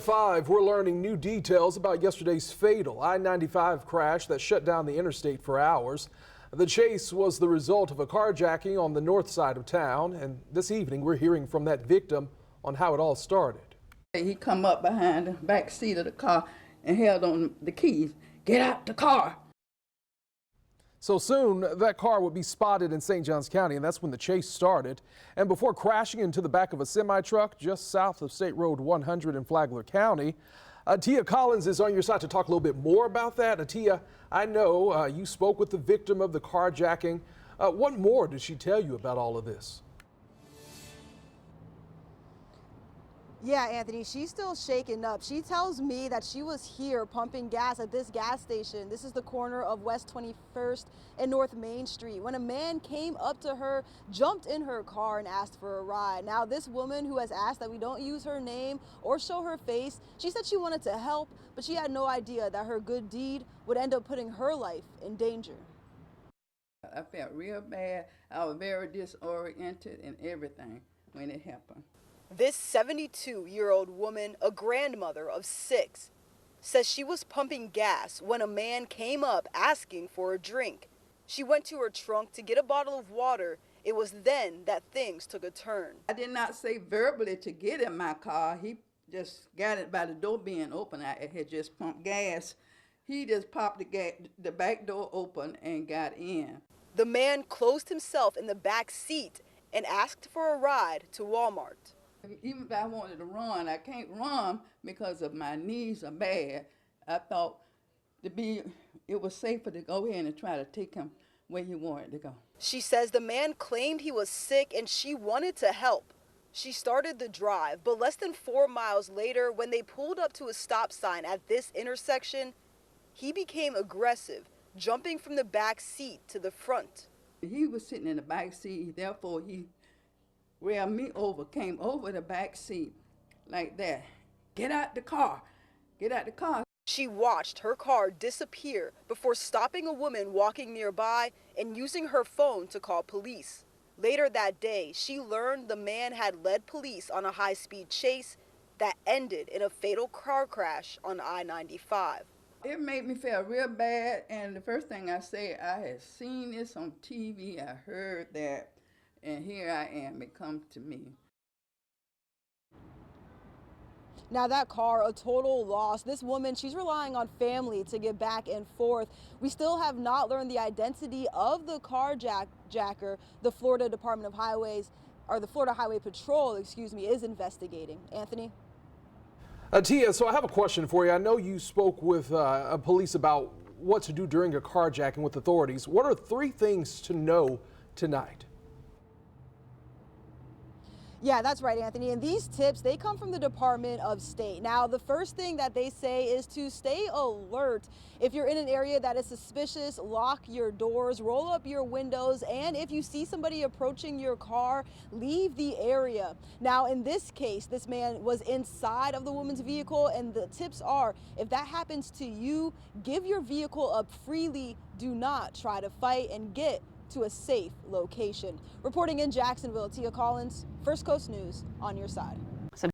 We're learning new details about yesterday's fatal I-95 crash that shut down the interstate for hours. The chase was the result of a carjacking on the north side of town, and this evening we're hearing from that victim on how it all started. He come up behind the back seat of the car and held on the keys. Get out the car. So soon that car would be spotted in St. Johns County, and that's when the chase started. And before crashing into the back of a semi-truck just south of State Road 100 in Flagler County. Tia Collins is on your side to talk a little bit more about that. Tia, I know you spoke with the victim of the carjacking. What more did she tell you about all of this? Yeah, Anthony, she's still shaken up. She tells me that she was here pumping gas at this gas station. This is the corner of West 21st and North Main Street when a man came up to her, jumped in her car and asked for a ride. Now, this woman who has asked that we don't use her name or show her face, she said she wanted to help, but she had no idea that her good deed would end up putting her life in danger. I felt real bad. I was very disoriented and everything when it happened. This 72-year-old woman, a grandmother of 6, says she was pumping gas when a man came up asking for a drink. She went to her trunk to get a bottle of water. It was then that things took a turn. I did not say verbally to get in my car. He just got it by the door being open. I had just pumped gas. He just popped the back door open and got in. The man closed himself in the back seat and asked for a ride to Walmart. Even if I wanted to run, I can't run because of my knees are bad. I thought it was safer to go in and try to take him where he wanted to go. She says the man claimed he was sick and she wanted to help. She started the drive, but less than 4 miles later, when they pulled up to a stop sign at this intersection, he became aggressive, jumping from the back seat to the front. He was sitting in the back seat, therefore he ran me over, came over the back seat like that. Get out the car, get out the car. She watched her car disappear before stopping a woman walking nearby and using her phone to call police. Later that day, she learned the man had led police on a high-speed chase that ended in a fatal car crash on I-95. It made me feel real bad, and the first thing I said, I had seen this on TV, I heard that, and here I am, it comes to me. Now that car, a total loss. This woman, she's relying on family to get back and forth. We still have not learned the identity of the carjacker. The Florida Department of Highways, or the Florida Highway Patrol, is investigating. Anthony? Tia, so I have a question for you. I know you spoke with police about what to do during a carjacking with authorities. What are 3 things to know tonight? Yeah, that's right, Anthony. And these tips, they come from the Department of State. Now, the first thing that they say is to stay alert. If you're in an area that is suspicious, lock your doors, roll up your windows, and if you see somebody approaching your car, leave the area. Now, in this case, this man was inside of the woman's vehicle, and the tips are, if that happens to you, give your vehicle up freely. Do not try to fight and get to a safe location. Reporting in Jacksonville, Tia Collins, First Coast News, on your side.